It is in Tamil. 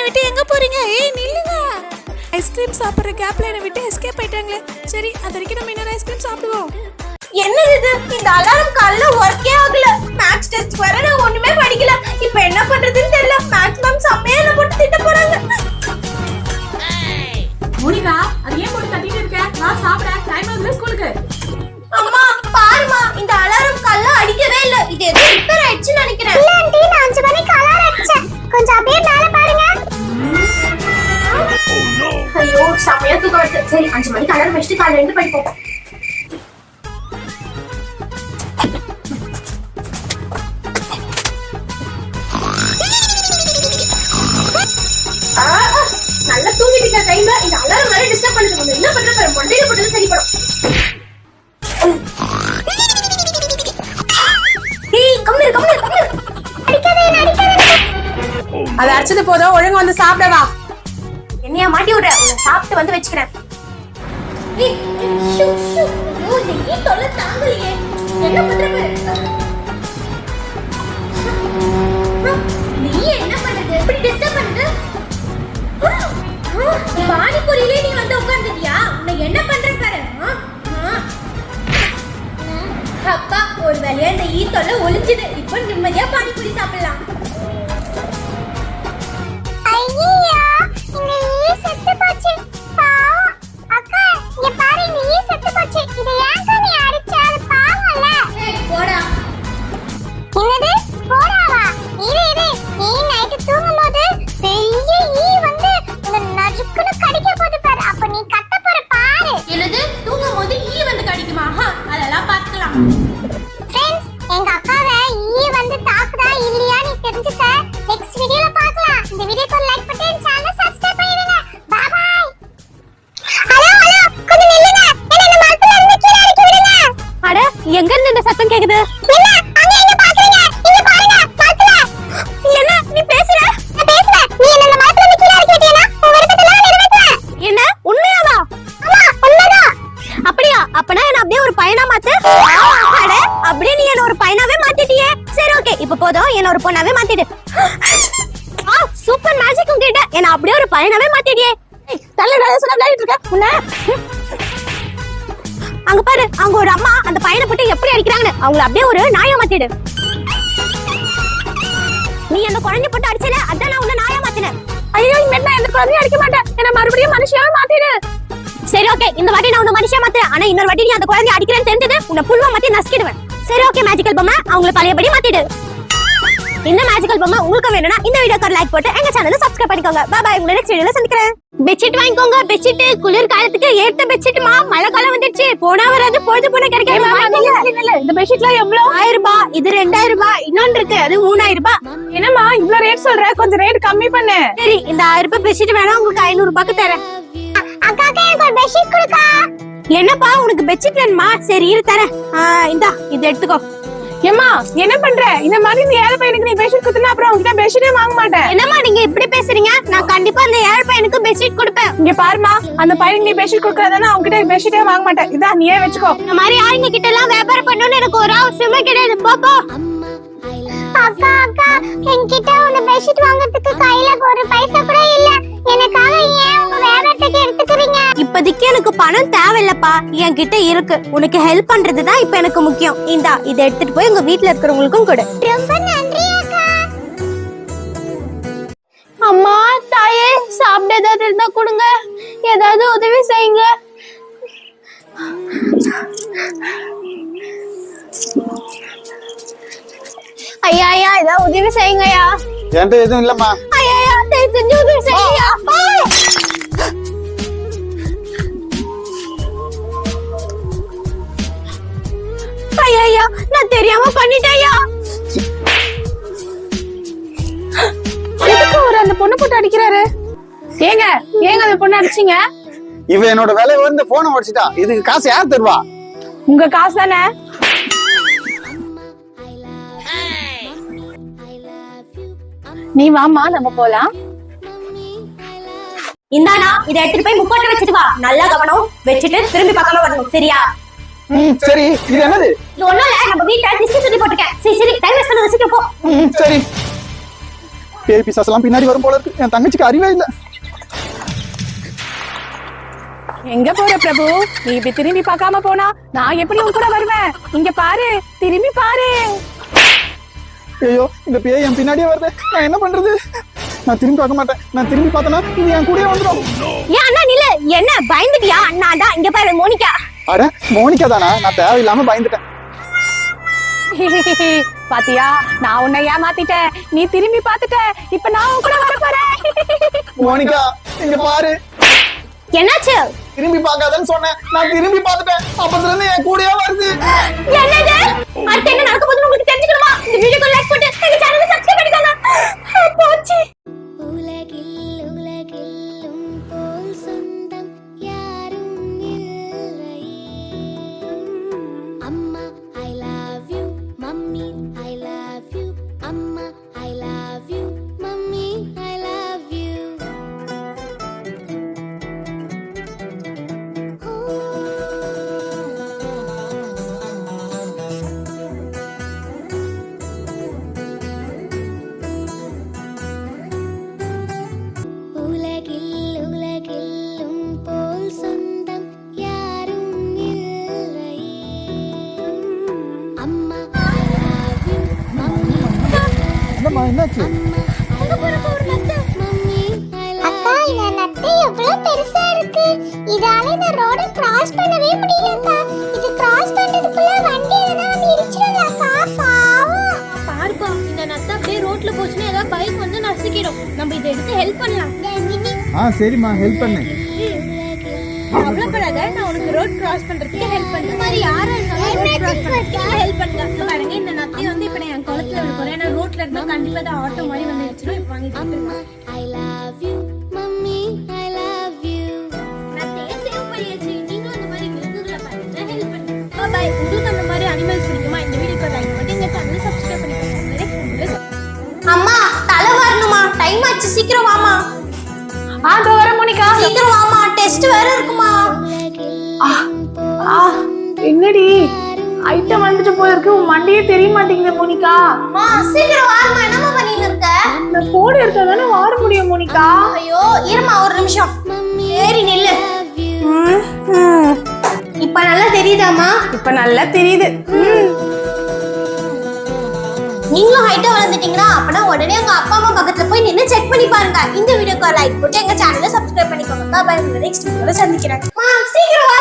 விட்டு எங்க போறீங்க? ஏய் நில்லுங்க. ஐஸ்கிரீம் சாப்பிடுற கேப்ல என்ன விட்டு எஸ்கேப் ஆயிட்டாங்களே. சரி அது வரைக்கும் நம்ம இன்னொரு ஐஸ்கிரீம் சாப்பிடுவோம். என்னது இது? இந்த அலாரம் காலைல ஒர்க்கே ஆகல. மேத்ஸ் டெஸ்ட் வர நான் ஒண்ணுமே படிக்கல. இப்போ என்ன பண்றதுன்னு தெரியல. மேத்ஸ் மேம் சமையல போட்டு திட்ட போறாங்க. மோனிகா, அது ஏன் போட்டு கத்திட்டு இருக்க? வா சாப்பிட. டைம் ஆகுது ஸ்கூலுக்கு. அம்மா பாருமா, இந்த அலாரம் காலைல அடிக்கவே இல்ல. இது ஏதோ ரிப்பேர் ஆயிடுச்சுன்னு நினைக்கிறேன். இல்ல ஆண்டி, நான் 5 மணிக்கு அலாரம் அடிச்சேன். கொஞ்சம் அப்படியே மேல பாருங்க. ஐயோ சமையா தூக்கம் வருது. சரி 5 மணிக்கு அலாரம் வச்சுட்டு காலைல எழுந்து படிப்போம். நல்லா தூங்கிட்டு இருக்க டைம்ல இந்த அலாரம் வேற டிஸ்டர்ப் பண்ணுது. நம்ம என்ன பண்றது? மண்டையில போட்டது சரிப்படும். ஏய் கம்மிரு கம்மிரு கம்மிரு. அடிக்காதே. அது அடிச்சது போதும், ஒழுங்கா வந்து சாப்பிட வா. என்னையா மாட்டி விடுற? உன்னை சாப்பிட்டு வந்து வச்சுக்கிறேன். ஏய் ஷூ ஷூ. ஐயோ இந்த ஈ தொல்லை தாங்கலையே. என்ன பண்றது? நீ என்ன பண்றது? இப்படி டிஸ்டர்ப் பண்ணுது? பானிபூரியிலே நீ வந்து உட்கார்ந்துட்டியா? உன்னை என்ன பண்றேன் பாரு. அப்பா ஒரு வேலையா இந்த ஈ தொல்லை ஒளிஞ்சுது. இப்போ நிம்மதியா பானிபூரி சாப்பிடலாம். ஐயோ, இந்த ஈ செத்து போச்சு. பாவம். அக்கா, இங்க பாரு, இந்த ஈ செத்து போச்சு. இத ஏன்க்கா நீ அடிச்ச? அது பாவம்ல. ஏய் போடா. என்னது? போடாவா? இரு. நீ நைட்டு தூங்கும்போது பெரிய ஈ வந்து உன்னை நசுக்குன்னு கடிக்க போகுது பாரு. அப்ப நீ கத்த போற பாரு. என்னது? தூங்கும் போது ஈ வந்து கடிக்குமா? அதெல்லாம் பார்த்துக்கலாம். ஃப்ரெண்ட்ஸ், எங்க அக்காவை ஈ வந்து தாக்குதா இல்லையா நீ தெரிஞ்சுக்க நெக்ஸ்ட் வீடியோல பார்க்கலாம். இந்த வீடியோக்கு ஒரு லைக் பண்ணி சேனலை சப்ஸ்கிரைப் பண்ணிடுங்க. By by. ஹலோ கொஞ்சம் நில்லுங்க. என்ன இந்த மரத்துல இருந்து கீழ இறக்கி விடுங்க. அட எங்க இருந்து இந்த சத்தம் கேக்குது? என்ன அங்க எங்க பாக்குறீங்க? இங்க பாருங்க மரத்துல. என்ன நீ பேசுற? நான் பேசுறேன். நீ என்ன இந்த மரத்துல இருந்து கீழ இறக்கி விட்டீனா உன் விருப்பத்தெல்லாம் நிறைவேற்றுவேன். என்ன உண்மையாவா? ஆமா உண்மைதான். அப்படியா? அப்பனா என்ன அப்படியே ஒரு பையனா மாத்து. அட அப்படியே நீ என்ன ஒரு பையனாவே மாத்திட்டியே. சரி ஓகே, இப்போ போதும், என்ன ஒரு பொண்ணாவே மாத்திடு. சூப்பர் மேஜிக் உங்ககிட்ட. என்ன அப்படியே ஒரு பையனாவே மாத்திட்டியே. தள்ளடா சொன்னா விளையாடிட்டு இருக்க உன்ன. அங்க பாரு, அங்க ஒரு அம்மா அந்த பையனை போட்டு எப்படி அடிக்கிறாங்கன்னு. அவங்கள அப்படியே ஒரு நாயா மாத்திடு. நீ அந்த குழந்தை போட்டு அடிச்சல, அதான் நான் உன்னை நாயா மாத்தினேன். ஐயோ இனிமேல் நான் எந்த குழந்தையும் அடிக்க மாட்டேன். என்ன மறுபடியும் மனுஷியாவே மாத்திடு. சரி ஓகே, இந்த வாட்டி நான் உன்னை மனுஷியா மாத்துறேன். ஆனா இன்னொரு வாட்டி நீ அந்த குழந்தைய அடிக்கிறேன்னு தெரிஞ்சது உன்னை புல்வா மாத்தி நசுக்கிடுவேன். சரி ஓகே மேஜிக்கல் பொம்மை, அவங்கள பழையபடி மாத்திடு. இந்த மேஜிக்கல் பொம்மை உங்களுக்கு வேணும்னா இந்த வீடியோக்கு லைக் போட்டு எங்க சேனலை சப்ஸ்கிரைப் பண்ணிக்கோங்க. பை பை, உங்களை நெக்ஸ்ட் வீடியோல சந்திக்கிறேன். பெட்ஷீட் வாங்கிக்கோங்க. பெட்ஷீட் குளிர் காலத்துக்கு ஏத்த பெட்ஷீட்மா. மழை காலம் வந்துருச்சு. போனா வராது, பொழுது போன கிடைக்காது. இந்த பெட்ஷீட்லாம் எவ்வளவு? 1000 ரூபாய். இது 2000 ரூபாய். இன்னொன்று இருக்கு, அது 3000 ரூபாய். என்னம்மா இவ்ளோ ரேட் சொல்ற? கொஞ்சம் ரேட் கம்மி பண்ணு. சரி இந்த 1000 ரூபாய் பெட்ஷீட் வேணா உங்களுக்கு 500 ரூபாய்க்கு தரேன். அக்காக்கா எனக்கு ஒரு பெட்ஷீட் கொடுக்கா. என்னப்பா உனக்கு பெட்ஷீட் வேணுமா? சரி இரு தரேன். இந்தா இது எடுத்துக்கோ. ஏம்மா என்ன பண்ற? இந்த மாதிரி இந்த ஏழை பையனுக்கு நீ பெட்ஷீட் குத்துனா அப்புறம் உன்கிட்ட பெட்ஷீட்டே வாங்க மாட்டேன். என்னம்மா நீங்க இப்படி பேசுறீங்க? நான் கண்டிப்பா அந்த ஏழை பையனுக்கு பெட்ஷீட் கொடுப்பேன். இங்க பாருமா, அந்த பையனுக்கு நீ பெட்ஷீட் கொடுக்கறதானா உன்கிட்ட பெட்ஷீட்டே வாங்க மாட்டேன். இதா நீயே வச்சுக்கோ. இந்த மாதிரி ஆளுங்க கிட்ட எல்லாம் வியாபாரம் பண்ணணும்னு எனக்கு ஒரு அவசியமே கிடையாது. போ அக்கா என்கிட்ட உங்க பெட்ஷீட் வாங்குறதுக்கு கையில ஒரு பைசா கூட இல்ல. எனக்காக ஏன் உங்க வியாபாரத்துக்கு எடுத்துக்கிறீங்க? இப்போதைக்கு எனக்கு பணம் தேவையில்லப்பா, என்கிட்ட இருக்கு. உனக்கு ஹெல்ப் பண்றதுதான் இப்ப எனக்கு முக்கியம். இந்தா இதை எடுத்துட்டு போய் உங்க வீட்டுல இருக்கிறவங்களுக்கும் கொடு. ரொம்ப நன்றி அக்கா. அம்மா தாயே, சாப்பிட ஏதாவது இருந்தா கொடுங்க. ஏதாவது உதவி செய்யுங்க. ஐயா ஏதாவது உதவி செய்யுங்கய்யா. என்கிட்ட எதுவும் இல்லம்மா. ஐயா தயவு செஞ்சு உதவி செய்யுங்கய்யா. ஐயா நான் தெரியாம பண்ணிட்டேயா. எதுக்கு ஒரு அந்த பொண்ணு போட்டு அடிக்கிறாரு? ஏங்க அந்த பொண்ணு அடிச்சீங்க? இவ என்னோட விலை வந்து போனை உடைச்சிட்டா. இதுக்கு காசு யார் தருவா? உங்க காசு தானே. நீ வாமா நம்ம போலாம். இந்தாடா இதை எடுத்துட்டு போய் முக்கோட்டை வச்சுட்டு வா. நல்லா கவனம் வச்சுட்டு திரும்பி பார்க்காம வரணும், சரியா? சரி இது என்னது? இது ஒண்ணும் இல்ல, நம்ம வீட்ல டிஸ்ட் சொல்லி போட்டுருக்கேன். சரி டைம் வேஸ்ட் பண்ணாத, சீக்கிரம் போ. சரி பேய் பிசாசு எல்லாம் பின்னாடி வரும் போல இருக்கு. என் தங்கச்சிக்கு அறிவே இல்ல. எங்க போற பிரபு? நீ இப்படி திரும்பி பார்க்காம போனா நான் எப்படி உன் கூட வருவேன்? இங்க பாரு, திரும்பி பாரு. ஐயோ, இந்த பேய் என் பின்னாடியே வருது. நான் என்ன பண்றது? நான் திரும்பி பார்க்க மாட்டேன். நான் திரும்பி பார்த்தனா இது என் கூடயே வந்துடும். ஏன் அண்ணா நில்லு. என்ன பயந்துட்டியா? அண்ணா தான் இங்க பாரு மோனிகா. அட மோனிகா தானா? நான் தேவையில்லாம பயந்துட்டேன். பாத்தியா, நான் உன்னை ஏமாத்திட்டேன். நீ திரும்பி பார்த்துட்ட. இப்ப நான் உன் கூட வர போறேன். மோனிகா இங்க பாரு. என்னாச்சு? திரும்பி பார்க்காதன்னு சொன்னேன். நான் திரும்பி பார்த்துட்டேன். அப்பத்துல இருந்து என் கூடயே வருது. என்னது? அடுத்து என்ன நடக்க போகுதுன்னு உங்களுக்கு தெரிஞ்சுக்கணுமா? இந்த வீடியோக்கு லைக் போட்டு எங்க சேனலை சப்ஸ்கிரைப் பண்ணிக்கோங்க. போச்சு. உலகிலும் போல் சொந்தம் யாரும் இல்லை. அம்மா I love you, mummy I love you. அம்மா I love you, mummy I love you. உலகிலும் போல் சொந்தம் யாரும் இல்லை. அம்மா ஐ லவ் யூ, மம்மி என்னம்மா என்னாச்சு? அக்கா, இந்த நத்தை எவ்வளவு பெருசா இருக்கு. இதால இந்த ரோட கிராஸ் பண்ணவே முடியலக்கா. இது கிராஸ் பண்றதுக்குள்ள வண்டி எதனா வந்து இடிச்சிடுங்க அக்கா. பாவம். பாருப்பா, இந்த நத்தை அப்படியே ரோட்ல போச்சுன்னா ஏதாவது பைக் வந்து நசுக்கிடும். நம்ம இதை எடுத்து ஹெல்ப் பண்ணலாம். சரிம்மா, ஹெல்ப் பண்ணு. கவலைப்படாத, நான் உனக்கு ரோட் கிராஸ் பண்றதுக்கு ஹெல்ப் பண்ணேன். இந்த மாதிரி யாரா இருந்தாலும் ரோட் கிராஸ் பண்றதுக்கு ஹெல்ப் பண்ணுங்க. பாருங்க, இந்த நத்தை வந்து இப்ப நான் என் குளத்துல விட போறேன். ஏன்னா ரோட்ல இருந்தா கண்டிப்பா அது ஆட்டோ மாதிரி வந்து வச்சிரும். இப்ப வாங்கி அம்மா I love you, mummy I love you. நத்தையை சேவ் பண்ணியாச்சு. நீங்களும் அந்த மாதிரி மிருகங்களை பாருங்க, ஹெல்ப் பண்ணுங்க. பாய். உங்களுக்கு அந்த மாதிரி அனிமல்ஸ் பிடிக்குமா? இந்த வீடியோக்கு லைக் பண்ணி எங்க சேனலை சப்ஸ்கிரைப் பண்ணிக்கோங்க. அம்மா தலை வரணுமா? டைம் ஆச்சு, சீக்கிரம் வாமா. அதோ வர மோனிகா. சீக்கிரம் வாமா, டெஸ்ட் வேற இருக்குமா. என்னடி ஐட்டம் வந்துட்டு போல இருக்கு. உன் மண்டையே தெரிய மாட்டேங்குது மோனிகா. அம்மா சீக்கிரம் வாமா. என்னமா பண்ணிட்டு இருக்க? இந்த போடு இருக்கதானே வார முடியும் மோனிகா. ஐயோ இருமா ஒரு நிமிஷம். ஏறி நில்லு. இப்ப நல்லா தெரியுதாமா? இப்ப நல்லா தெரியுது. நீங்களும் ஹைட்டா வளர்ந்துட்டீங்களா? அப்பனா உடனே உங்க அப்பா அம்மா பக்கத்துல போய் நின்னு செக் பண்ணி பாருங்க. இந்த வீடியோக்கு லைக் போட்டு எங்க சேனலை சப்ஸ்கிரைப் பண்ணிக்கோங்க. பாய். நெக்ஸ்ட் வீடியோல சந்திக்கிறேன். சீக்கிரம்